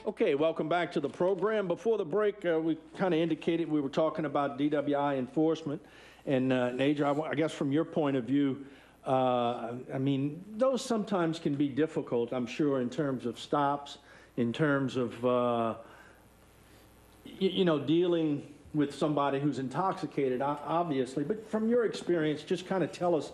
Okay, welcome back to the program. Before the break, we kind of indicated we were talking about DWI enforcement. And Nadria, I guess from your point of view, I mean, those sometimes can be difficult, I'm sure, in terms of stops, in terms of, you know, dealing with somebody who's intoxicated, obviously. But from your experience, just kind of tell us,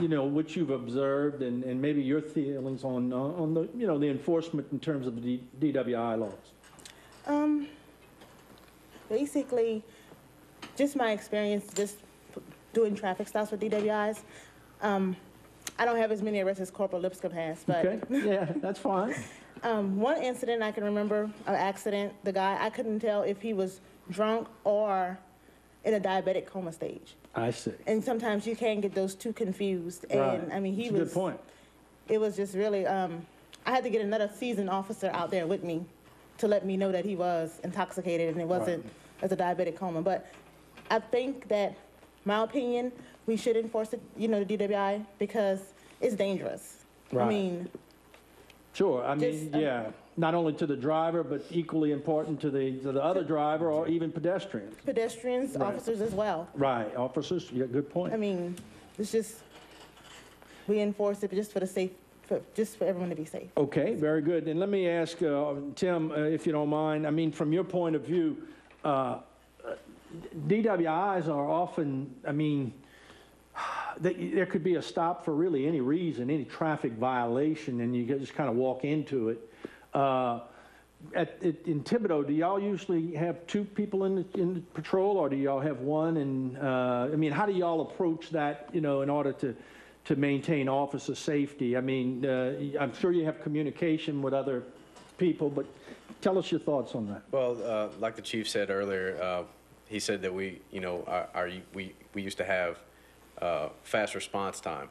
you know, what you've observed and maybe your feelings on the, you know, the enforcement in terms of the DWI laws. Basically, just my experience just doing traffic stops with DWIs. I don't have as many arrests as Corporal Lipscomb has, but... Okay, yeah, that's fine. One incident I can remember, an accident, the guy, I couldn't tell if he was drunk or in a diabetic coma stage. I see. And sometimes you can get those two confused. And right. I mean, That's a good point. It was just really, I had to get another seasoned officer out there with me to let me know that he was intoxicated and it wasn't as a diabetic coma. But I think that, my opinion, we should enforce it, you know, the DWI because it's dangerous. Right. I mean, sure. I mean, yeah, not only to the driver, but equally important to the other driver or even pedestrians. Pedestrians, right. Officers as well. Right, officers. Yeah, good point. I mean, it's just we enforce it just for the just for everyone to be safe. Okay, very good. And let me ask Tim, if you don't mind. I mean, from your point of view, DWIs are often. I mean, there could be a stop for really any reason, any traffic violation, and you just kind of walk into it. In Thibodaux, do y'all usually have two people in the patrol, or do y'all have one? And I mean, how do y'all approach that, you know, in order to maintain officer safety? I mean, I'm sure you have communication with other people, but tell us your thoughts on that. Well, like the chief said earlier, he said that we, you know, we used to have fast response time.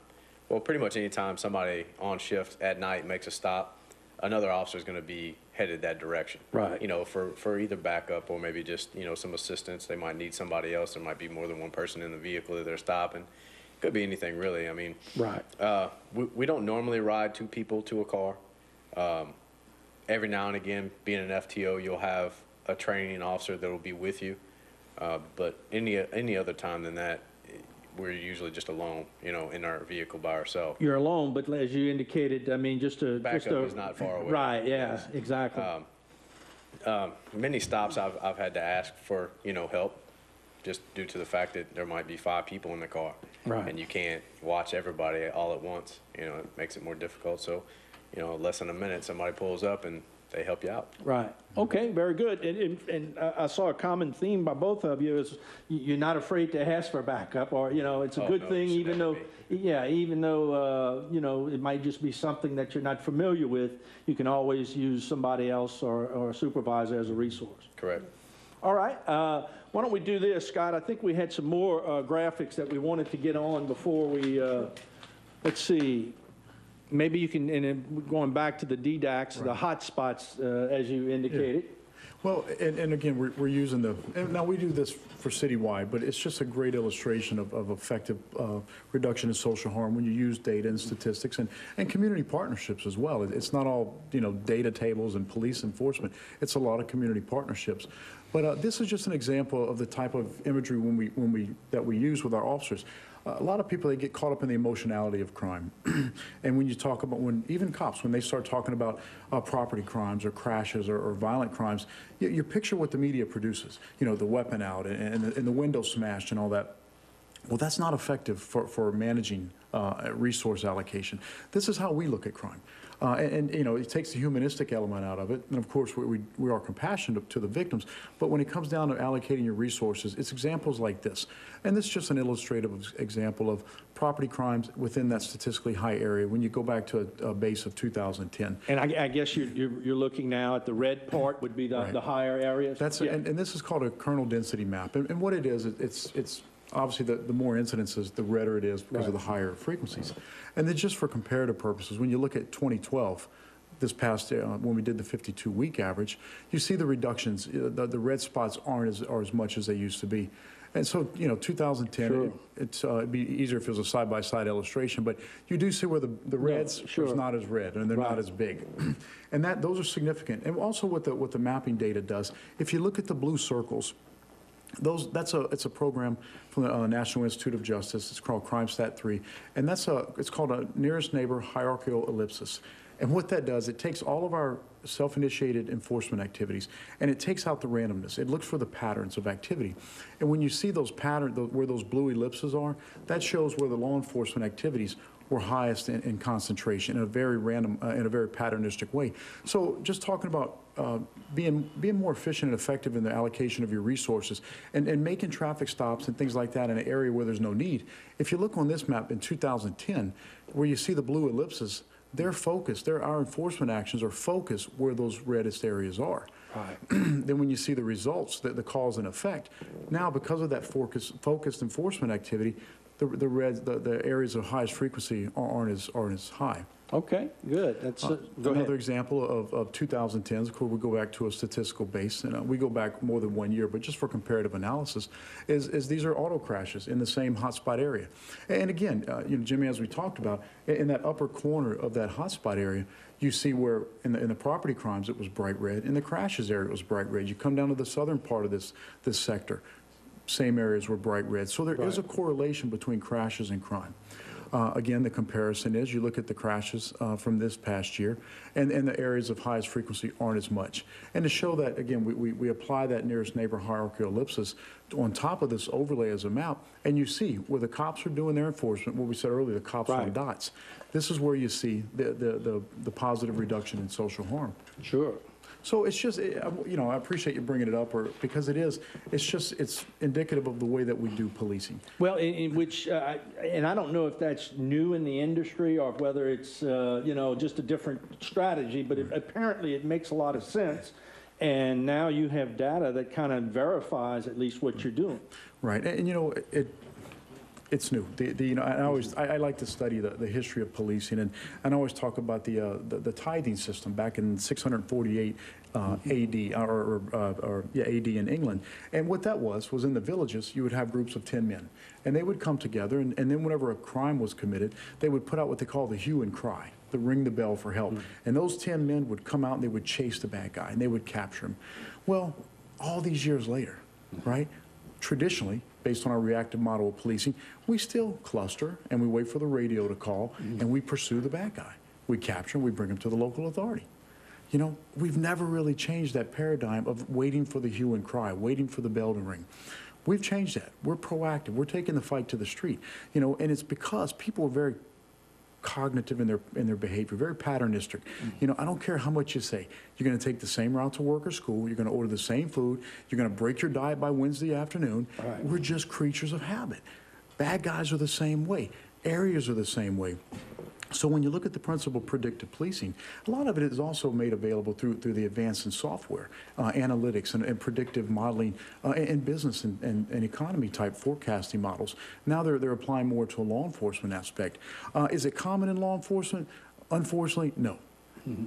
Well, pretty much any time somebody on shift at night makes a stop, another officer is going to be headed that direction. Right. You know, for either backup or maybe just, you know, some assistance. They might need somebody else. There might be more than one person in the vehicle that they're stopping. Could be anything, really. I mean, right. We don't normally ride two people to a car. Every now and again, being an FTO, you'll have a training officer that will be with you. But any other time than that, we're usually just alone, you know, in our vehicle by ourselves. You're alone, but as you indicated, I mean, backup is not far away. Right. Yeah. Yes. Exactly. Many stops I've had to ask for, you know, help, just due to the fact that there might be 5 people in the car, right. And you can't watch everybody all at once. You know, it makes it more difficult. So, you know, less than a minute, somebody pulls up and they help you out. Right. Okay, very good. And I saw a common theme by both of you is you're not afraid to ask for backup, or, you know, it's a good thing, even though, even though, you know, it might just be something that you're not familiar with, you can always use somebody else or a supervisor as a resource. Correct. All right. Why don't we do this, Scott? I think we had some more graphics that we wanted to get on before we, let's see. Maybe you can, and going back to the DDACs, right. The hot spots, as you indicated. Yeah. Well, and again, we're using now we do this for citywide, but it's just a great illustration of effective reduction in social harm when you use data and statistics and community partnerships as well. It's not all, you know, data tables and police enforcement. It's a lot of community partnerships. But this is just an example of the type of imagery that we use with our officers. A lot of people, they get caught up in the emotionality of crime. And when you talk about, even cops, when they start talking about property crimes or crashes or violent crimes, you picture what the media produces. You know, the weapon out and the window smashed and all that. Well, that's not effective for managing resource allocation. This is how we look at crime. And you know, it takes the humanistic element out of it, and of course we are compassionate to the victims, but when it comes down to allocating your resources, it's examples like this. And this is just an illustrative example of property crimes within that statistically high area when you go back to a base of 2010. And I guess you're looking now at the red part would be the, right. The higher areas? That's yeah. And this is called a kernel density map. And what it is, it's obviously the more incidences, the redder it is because right. of the higher frequencies. And then just for comparative purposes, when you look at 2012, this past when we did the 52-week average, you see the reductions. The red spots aren't as much as they used to be. And so, 2010, Sure. it'd be easier if it was a side-by-side illustration, but you do see where the reds sure. is not as red, and they're not Right. as big. And those are significant. And also what the mapping data does, if you look at the blue circles, it's a program from the National Institute of Justice. It's called CrimeStat 3, and it's called a nearest neighbor hierarchical ellipsis. And what that does, it takes all of our self-initiated enforcement activities, and it takes out the randomness. It looks for the patterns of activity. And when you see those patterns, where those blue ellipses are, that shows where the law enforcement activities were highest in concentration in a very random, in a very patternistic way. So just talking about being more efficient and effective in the allocation of your resources and making traffic stops and things like that in an area where there's no need. If you look on this map in 2010, where you see the blue ellipses, they're focused. Our enforcement actions are focused where those reddest areas are. Right. Then when you see the results, the cause and effect, now because of that focused enforcement activity, the areas of highest frequency aren't as high. Okay, good. That's go Another ahead. example of 2010s, of course, we go back to a statistical base, and we go back more than 1 year, but just for comparative analysis, is these are auto crashes in the same hotspot area. And again, Jimmy, as we talked about, in that upper corner of that hotspot area, you see where in the property crimes it was bright red, in the crashes area it was bright red. You come down to the southern part of this sector, same areas were bright red. So there is a correlation between crashes and crime. Again, the comparison is you look at the crashes from this past year, and the areas of highest frequency aren't as much. And to show that, again, we apply that nearest neighbor hierarchical ellipsis on top of this overlay as a map, and you see where the cops are doing their enforcement, what we said earlier, the cops on Right. dots. This is where you see the positive reduction in social harm. Sure. So it's just, I appreciate you bringing it up, because it's indicative of the way that we do policing. Well, in which, and I don't know if that's new in the industry or whether it's, just a different strategy, but apparently it makes a lot of sense. And now you have data that kind of verifies at least what you're doing. Right, and it's new. I like to study the history of policing, and I always talk about the tithing system back in 648 AD, AD in England. And what that was in the villages, you would have groups of 10 men, and they would come together, and then whenever a crime was committed, they would put out what they call the hue and cry, the ring the bell for help. And those 10 men would come out and they would chase the bad guy, and they would capture him. Well, all these years later, right? Traditionally, based on our reactive model of policing, we still cluster and we wait for the radio to call and we pursue the bad guy. We capture him, we bring him to the local authority. We've never really changed that paradigm of waiting for the hue and cry, waiting for the bell to ring. We've changed that. We're proactive. We're taking the fight to the street. And it's because people are very cognitive in their behavior, very patternistic. I don't care how much you say. You're going to take the same route to work or school. You're going to order the same food. You're going to break your diet by Wednesday afternoon. Right. We're just creatures of habit. Bad guys are the same way. Areas are the same way. So when you look at the principle of predictive policing, a lot of it is also made available through the advance in software, analytics, and predictive modeling, and business and economy type forecasting models. Now they're applying more to a law enforcement aspect. Is it common in law enforcement? Unfortunately, no.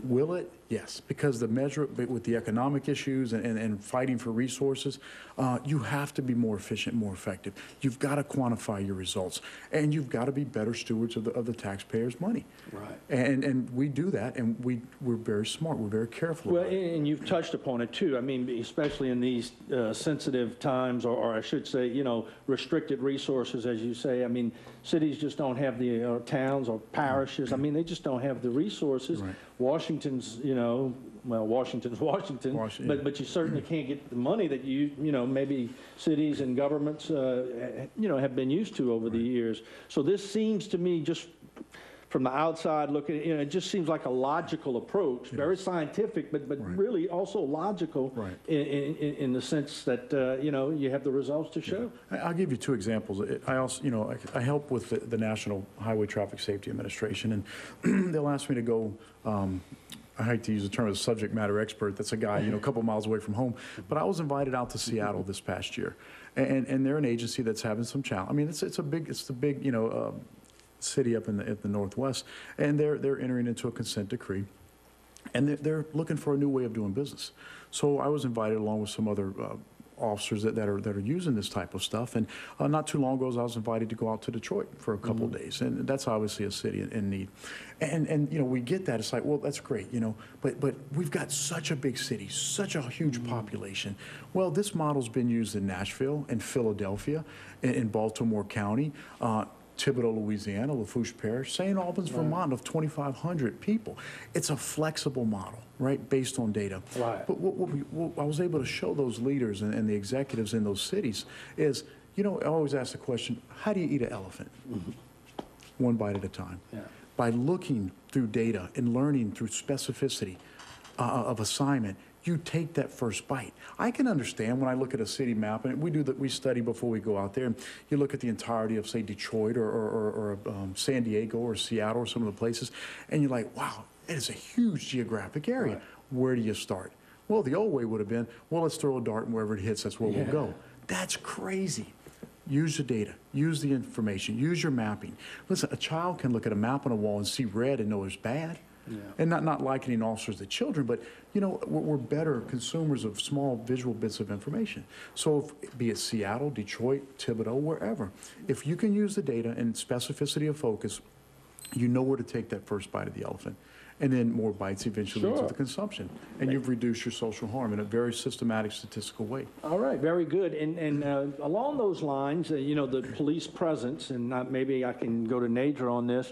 Will it? Yes, because the measure with the economic issues and fighting for resources, you have to be more efficient, more effective. You've got to quantify your results, and you've got to be better stewards of the taxpayers' money. Right. And we do that, and we're very smart. We're very careful. Well, about it. and you've touched upon it too. I mean, especially in these sensitive times, or I should say, restricted resources, as you say. I mean, cities just don't have the towns or parishes. I mean, they just don't have the resources. Right. Washington's, Washington's Washington, but you certainly can't get the money that maybe cities and governments, have been used to over the years. So this seems to me, just from the outside looking, it just seems like a logical approach, very scientific, but really also logical in the sense that, you have the results to show. I'll give you two examples. I also, I help with the National Highway Traffic Safety Administration, and they'll ask me to go, I hate to use the term as subject matter expert. That's a guy, a couple miles away from home. But I was invited out to Seattle this past year, and they're an agency that's having some challenge. I mean, it's the big, city up in the Northwest, and they're entering into a consent decree, and they're looking for a new way of doing business. So I was invited along with some other officers that are using this type of stuff. And not too long ago, I was invited to go out to Detroit for a couple of days, and that's obviously a city in need. And you know, we get that. It's like, well, that's great, you know, but we've got such a big city, such a huge population. Well, this model's been used in Nashville, in Philadelphia, in Baltimore County, Thibodaux, Louisiana, Lafourche Parish, St. Albans, Vermont, of 2,500 people. It's a flexible model, right, based on data. Right. But what I was able to show those leaders and the executives in those cities is, you know, I always ask the question, how do you eat an elephant? One bite at a time. Yeah. By looking through data and learning through specificity of assignment, you take that first bite. I can understand when I look at a city map, and we study before we go out there, and you look at the entirety of, say, Detroit or San Diego or Seattle or some of the places, and you're like, wow, it is a huge geographic area. Right. Where do you start? Well, the old way would have been, well, let's throw a dart, and wherever it hits, that's where we'll go. That's crazy. Use the data, use the information, use your mapping. Listen, a child can look at a map on a wall and see red and know it's bad. Yeah. And not likening officers to children, but, you know, we're better consumers of small visual bits of information. So be it Seattle, Detroit, Thibodaux, wherever, if you can use the data and specificity of focus, you know where to take that first bite of the elephant. And then more bites eventually leads to the consumption. And you've reduced your social harm in a very systematic, statistical way. All right, very good. And along those lines, you know, the police presence, and maybe I can go to Nadria on this.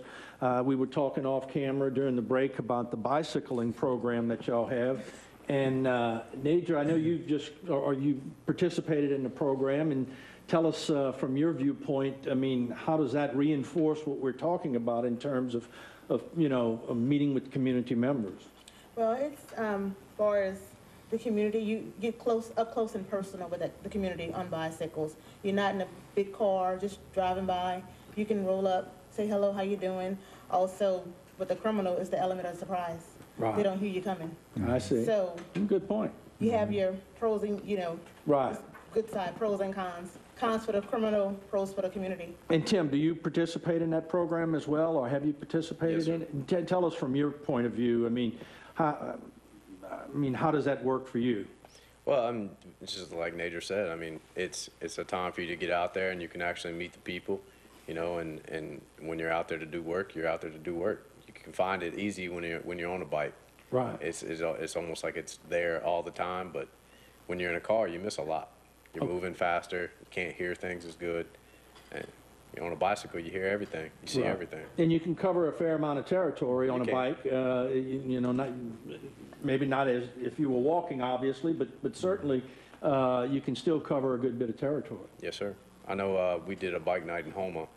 We were talking off camera during the break about the bicycling program that y'all have. And Nadria, I know you participated in the program, and tell us from your viewpoint, I mean, how does that reinforce what we're talking about in terms of you know, a meeting with community members? Well, it's far as the community, you get up close and personal with the community on bicycles. You're not in a big car just driving by. You can roll up, say hello, how you doing? Also, with the criminal is the element of surprise. Right. They don't hear you coming. I see. So good point. You have your pros and, you know, right, good side, pros and cons. Cons for the criminal, pros for the community. And Tim, do you participate in that program as well, or have you participated Yes, in it? Tell us from your point of view. I mean, how does that work for you? Well, it's just like Nadria said. I mean, it's a time for you to get out there and you can actually meet the people, you know. And when you're out there to do work, you're out there to do work. You can find it easy when you're on a bike. Right. It's almost like it's there all the time. But when you're in a car, you miss a lot. You're moving faster. You can't hear things as good. And you're on a bicycle, you hear everything. You see everything. And you can cover a fair amount of territory on a bike. You know, maybe not as if you were walking, obviously, but certainly you can still cover a good bit of territory. Yes, sir. I know we did a bike night in Houma,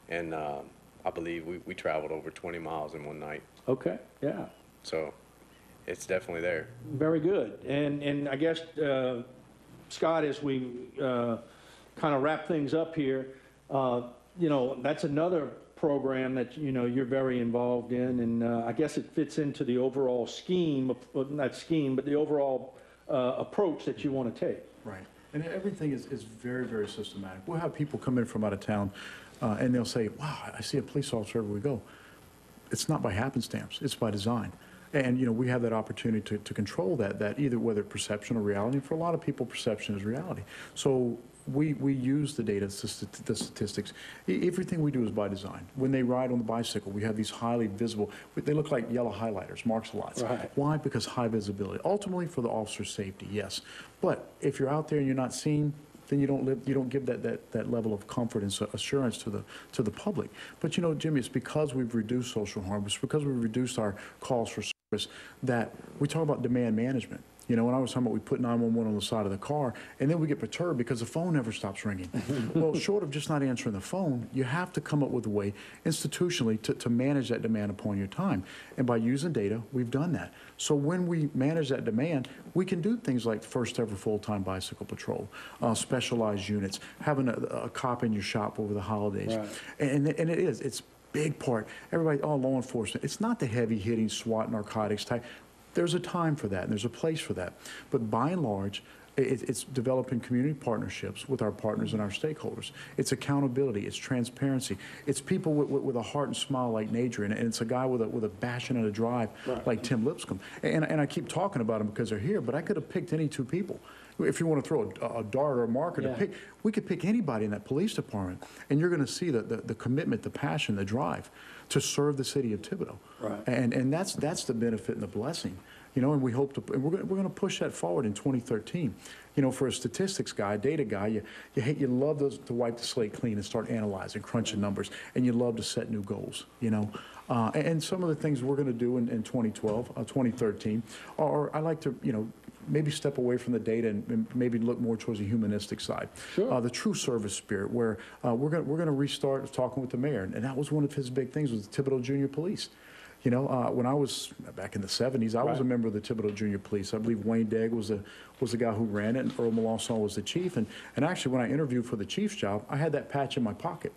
and I believe we traveled over 20 miles in one night. Okay, yeah. So it's definitely there. Very good. And I guess, Scott, as we kind of wrap things up here, you know, that's another program that, you know, you're very involved in, and I guess it fits into the overall scheme, not scheme, but the overall approach that you want to take. Right. And everything is very, very systematic. We'll have people come in from out of town, and they'll say, wow, I see a police officer everywhere we go. It's not by happenstance. It's by design. And, you know, we have that opportunity to control that either whether perception or reality. And for a lot of people, perception is reality. So we use the data, the statistics. Everything we do is by design. When they ride on the bicycle, we have these highly visible, they look like yellow highlighters, marks lots. Right. Why? Because high visibility. Ultimately for the officer's safety, yes. But if you're out there and you're not seen, then you don't give that level of comfort and assurance to the public. But, you know, Jimmy, it's because we've reduced social harm, it's because we've reduced our calls for service that we talk about demand management. You know, when I was talking about we put 911 on the side of the car, and then we get perturbed because the phone never stops ringing. Well, short of just not answering the phone, you have to come up with a way institutionally to manage that demand upon your time. And by using data, we've done that. So when we manage that demand, we can do things like first ever full-time bicycle patrol, specialized units, having a cop in your shop over the holidays. Right. And it's big part. Everybody, law enforcement, it's not the heavy-hitting SWAT narcotics type. There's a time for that, and there's a place for that. But by and large, it's developing community partnerships with our partners and our stakeholders. It's accountability. It's transparency. It's people with a heart and smile like Nadria, and it's a guy with a passion and a drive like Tim Lipscomb. And I keep talking about them because they're here, but I could have picked any two people. If you want to throw a dart or a marker to pick, we could pick anybody in that police department, and you're going to see the commitment, the passion, the drive to serve the city of Thibodaux. Right. And that's the benefit and the blessing. You know, and we hope to, and we're going to push that forward in 2013. You know, for a statistics guy, data guy, you love to wipe the slate clean and start analyzing, crunching numbers, and you love to set new goals, you know. And some of the things we're going to do in 2013, are I like to, you know, maybe step away from the data and maybe look more towards the humanistic side. Sure. The true service spirit, where we're going to restart talking with the mayor, and that was one of his big things, was the Thibodaux Junior Police. You know, when I was back in the 70s, I was a member of the Thibodaux Junior Police. I believe Wayne Dagg was the guy who ran it, and Earl Melanson was the chief. And actually, when I interviewed for the chief's job, I had that patch in my pocket.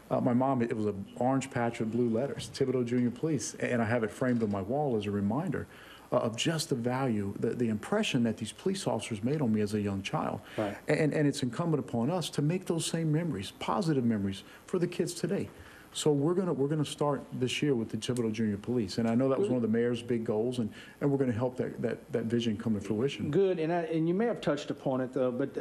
My mom, it was an orange patch with blue letters, Thibodaux Junior Police, and I have it framed on my wall as a reminder of just the value, the impression that these police officers made on me as a young child. Right. And it's incumbent upon us to make those same memories, positive memories, for the kids today. So we're gonna start this year with the Thibodaux Junior Police, and I know that was one of the mayor's big goals, and we're gonna help that vision come to fruition. Good, and you may have touched upon it though, but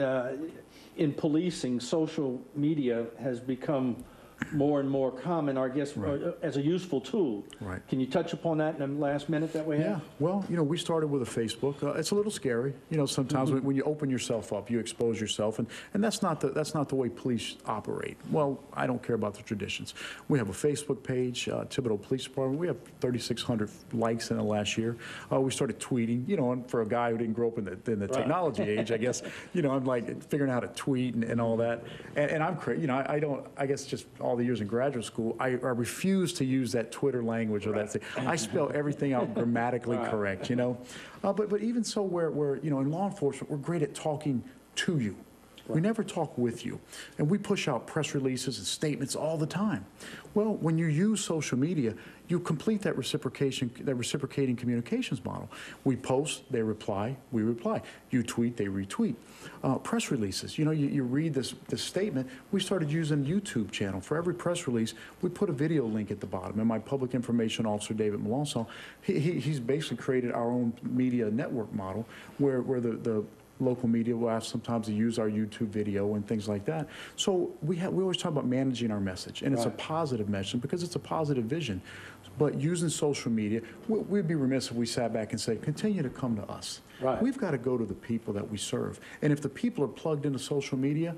in policing, social media has become more and more common, I guess, as a useful tool. Right. Can you touch upon that in the last minute that we have? Yeah, well, you know, we started with a Facebook. It's a little scary, you know, sometimes when you open yourself up, you expose yourself, and that's not the way police operate. Well, I don't care about the traditions. We have a Facebook page, Thibodaux Police Department. We have 3,600 likes in the last year. We started tweeting, you know, and for a guy who didn't grow up in the technology age, I guess, you know, I'm like figuring out how to tweet and all that. And I'm crazy, you know, I guess just all the years in graduate school, I refuse to use that Twitter language or that thing. I spell everything out grammatically correct, you know. But even so, where you know, in law enforcement, we're great at talking to you. We never talk with you. And we push out press releases and statements all the time. Well, when you use social media, you complete that reciprocating communications model. We post, they reply, we reply. You tweet, they retweet. Press releases, you know, you read this statement. We started using a YouTube channel. For every press release, we put a video link at the bottom. And my public information officer, David Melanson, he's basically created our own media network model where the local media will ask sometimes to use our YouTube video and things like that. So we always talk about managing our message, and it's a positive message because it's a positive vision. But using social media, we'd be remiss if we sat back and said, continue to come to us. Right. We've got to go to the people that we serve. And if the people are plugged into social media,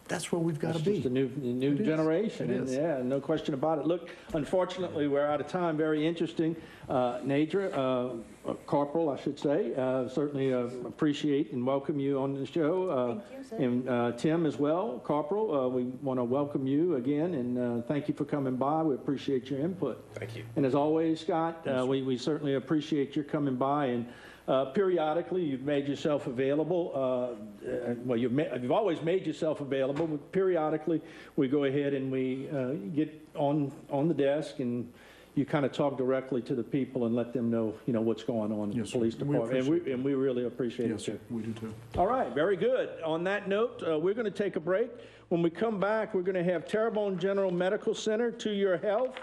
that's where we've got to be. Just the new generation. It is. Yeah, no question about it. Look, unfortunately, we're out of time. Very interesting. Nadria, Corporal, I should say, certainly appreciate and welcome you on the show. Thank you, sir. And Tim as well, Corporal, we want to welcome you again, and thank you for coming by. We appreciate your input. Thank you. And as always, Scott, we certainly appreciate your coming by, and periodically you've made yourself available. Well, you've always made yourself available, but periodically we go ahead and we get on the desk, and you kind of talk directly to the people and let them know, you know, what's going on in the police department. And we really appreciate it, too. We do too. All right, very good. On that note, we're going to take a break. When we come back, we're going to have Terrebonne General Medical Center, To Your Health,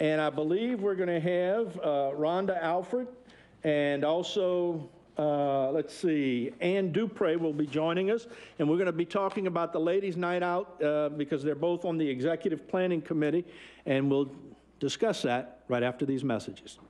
and I believe we're going to have Rhonda Alfred, and also, let's see, Ann Dupre will be joining us, and we're going to be talking about the Ladies' Night Out because they're both on the Executive Planning Committee, and we'll discuss that right after these messages.